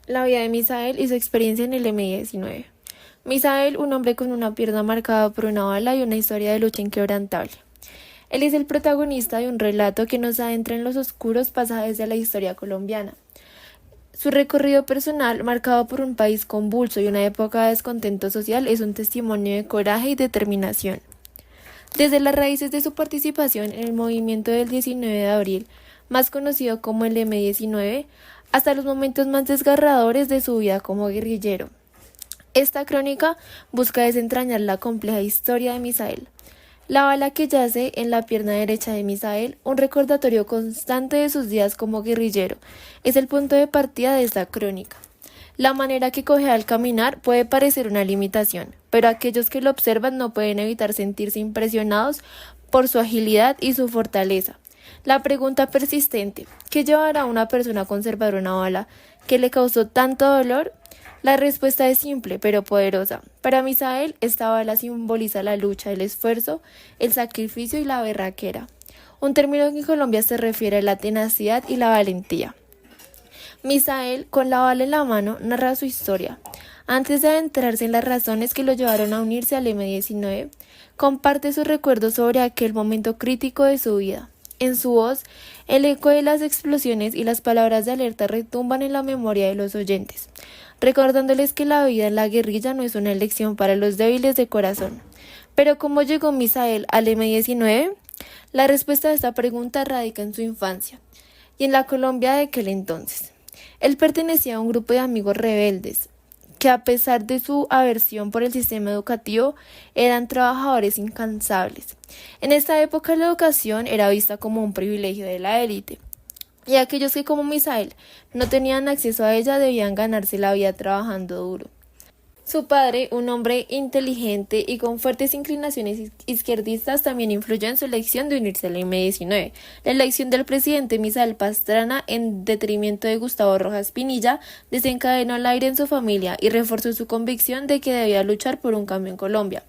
La vida de Misael y su experiencia en el M-19. Misael, un hombre con una pierna marcada por una bala y una historia de lucha inquebrantable. Él es el protagonista de un relato que nos adentra en los oscuros pasajes de la historia colombiana. Su recorrido personal, marcado por un país convulso y una época de descontento social, es un testimonio de coraje y determinación. Desde las raíces de su participación en el movimiento del 19 de abril, más conocido como el M-19, hasta los momentos más desgarradores de su vida como guerrillero. Esta crónica busca desentrañar la compleja historia de Misael. La bala que yace en la pierna derecha de Misael, un recordatorio constante de sus días como guerrillero, es el punto de partida de esta crónica. La manera que coge al caminar puede parecer una limitación, pero aquellos que lo observan no pueden evitar sentirse impresionados por su agilidad y su fortaleza. La pregunta persistente, ¿qué llevará a una persona a conservar una bala que le causó tanto dolor? La respuesta es simple, pero poderosa. Para Misael, esta bala simboliza la lucha, el esfuerzo, el sacrificio y la berraquera. Un término que en Colombia se refiere a la tenacidad y la valentía. Misael, con la bala en la mano, narra su historia. Antes de adentrarse en las razones que lo llevaron a unirse al M-19, comparte sus recuerdos sobre aquel momento crítico de su vida. En su voz, el eco de las explosiones y las palabras de alerta retumban en la memoria de los oyentes, recordándoles que la vida en la guerrilla no es una elección para los débiles de corazón. Pero ¿cómo llegó Misael al M-19? La respuesta a esta pregunta radica en su infancia y en la Colombia de aquel entonces. Él pertenecía a un grupo de amigos rebeldes, que a pesar de su aversión por el sistema educativo, eran trabajadores incansables. En esta época la educación era vista como un privilegio de la élite, y aquellos que como Misael no tenían acceso a ella debían ganarse la vida trabajando duro. Su padre, un hombre inteligente y con fuertes inclinaciones izquierdistas, también influyó en su elección de unirse al M-19. La elección del presidente Misael Pastrana, en detrimento de Gustavo Rojas Pinilla, desencadenó el aire en su familia y reforzó su convicción de que debía luchar por un cambio en Colombia.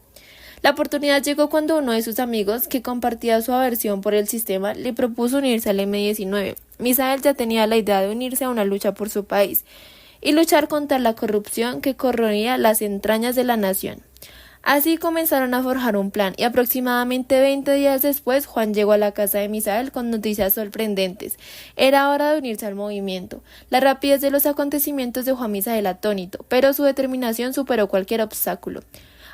La oportunidad llegó cuando uno de sus amigos, que compartía su aversión por el sistema, le propuso unirse al M-19. Misael ya tenía la idea de unirse a una lucha por su país y luchar contra la corrupción que corroía las entrañas de la nación. Así comenzaron a forjar un plan, y aproximadamente 20 días después Juan llegó a la casa de Misael con noticias sorprendentes. Era hora de unirse al movimiento. La rapidez de los acontecimientos dejó a Misael atónito, pero su determinación superó cualquier obstáculo.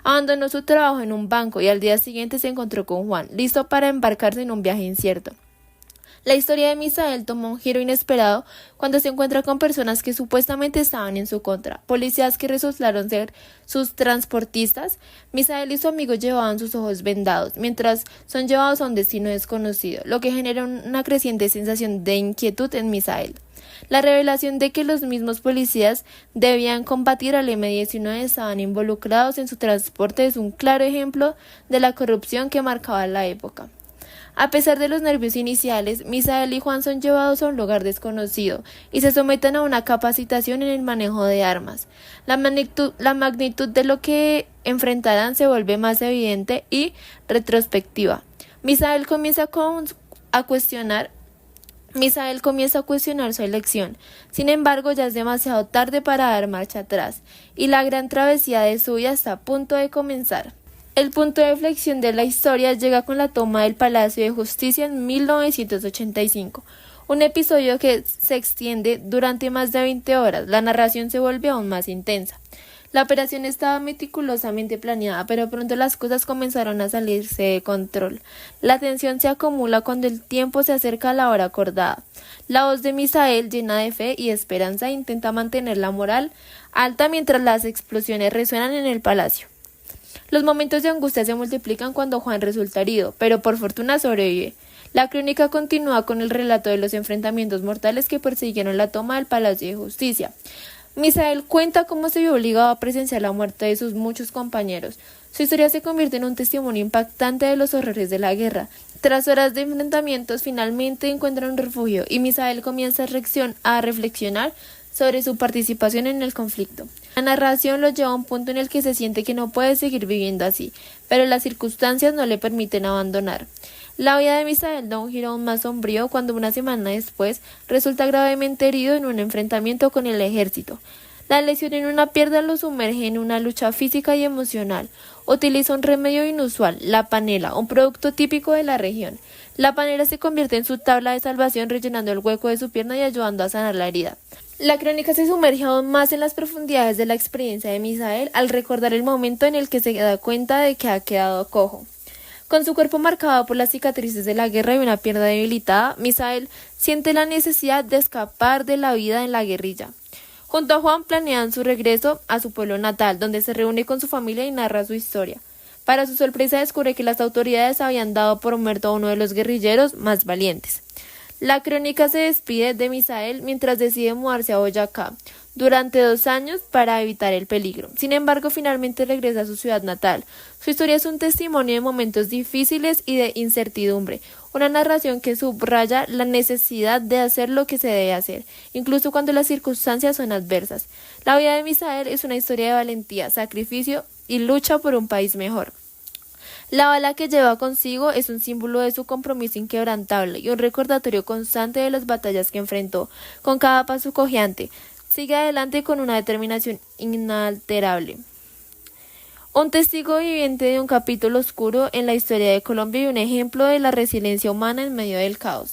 Abandonó su trabajo en un banco y al día siguiente se encontró con Juan, listo para embarcarse en un viaje incierto. La historia de Misael tomó un giro inesperado cuando se encuentra con personas que supuestamente estaban en su contra, policías que resultaron ser sus transportistas. Misael y su amigo llevaban sus ojos vendados, mientras son llevados a un destino desconocido, lo que genera una creciente sensación de inquietud en Misael. La revelación de que los mismos policías debían combatir al M-19 estaban involucrados en su transporte es un claro ejemplo de la corrupción que marcaba la época. A pesar de los nervios iniciales, Misael y Juan son llevados a un lugar desconocido y se someten a una capacitación en el manejo de armas. La magnitud de lo que enfrentarán se vuelve más evidente y retrospectiva. Misael comienza a cuestionar su elección. Sin embargo, ya es demasiado tarde para dar marcha atrás, y la gran travesía de su vida está a punto de comenzar. El punto de inflexión de la historia llega con la toma del Palacio de Justicia en 1985, un episodio que se extiende durante más de 20 horas. La narración se vuelve aún más intensa. La operación estaba meticulosamente planeada, pero pronto las cosas comenzaron a salirse de control. La tensión se acumula cuando el tiempo se acerca a la hora acordada. La voz de Misael, llena de fe y esperanza, intenta mantener la moral alta mientras las explosiones resuenan en el palacio. Los momentos de angustia se multiplican cuando Juan resulta herido, pero por fortuna sobrevive. La crónica continúa con el relato de los enfrentamientos mortales que persiguieron la toma del Palacio de Justicia. Misael cuenta cómo se vio obligado a presenciar la muerte de sus muchos compañeros. Su historia se convierte en un testimonio impactante de los horrores de la guerra. Tras horas de enfrentamientos, finalmente encuentran un refugio y Misael comienza a reflexionar sobre su participación en el conflicto. La narración lo lleva a un punto en el que se siente que no puede seguir viviendo así, pero las circunstancias no le permiten abandonar. La vida de Misael da un giro aún más sombrío cuando una semana después resulta gravemente herido en un enfrentamiento con el ejército. La lesión en una pierna lo sumerge en una lucha física y emocional. Utiliza un remedio inusual, la panela, un producto típico de la región. La panela se convierte en su tabla de salvación, rellenando el hueco de su pierna y ayudando a sanar la herida. La crónica se sumerge aún más en las profundidades de la experiencia de Misael al recordar el momento en el que se da cuenta de que ha quedado cojo. Con su cuerpo marcado por las cicatrices de la guerra y una pierna debilitada, Misael siente la necesidad de escapar de la vida en la guerrilla. Junto a Juan planean su regreso a su pueblo natal, donde se reúne con su familia y narra su historia. Para su sorpresa descubre que las autoridades habían dado por muerto a uno de los guerrilleros más valientes. La crónica se despide de Misael mientras decide mudarse a Boyacá durante 2 años para evitar el peligro. Sin embargo, finalmente regresa a su ciudad natal. Su historia es un testimonio de momentos difíciles y de incertidumbre, una narración que subraya la necesidad de hacer lo que se debe hacer, incluso cuando las circunstancias son adversas. La vida de Misael es una historia de valentía, sacrificio y lucha por un país mejor. La bala que lleva consigo es un símbolo de su compromiso inquebrantable y un recordatorio constante de las batallas que enfrentó. Con cada paso cojeante, sigue adelante con una determinación inalterable. Un testigo viviente de un capítulo oscuro en la historia de Colombia y un ejemplo de la resiliencia humana en medio del caos.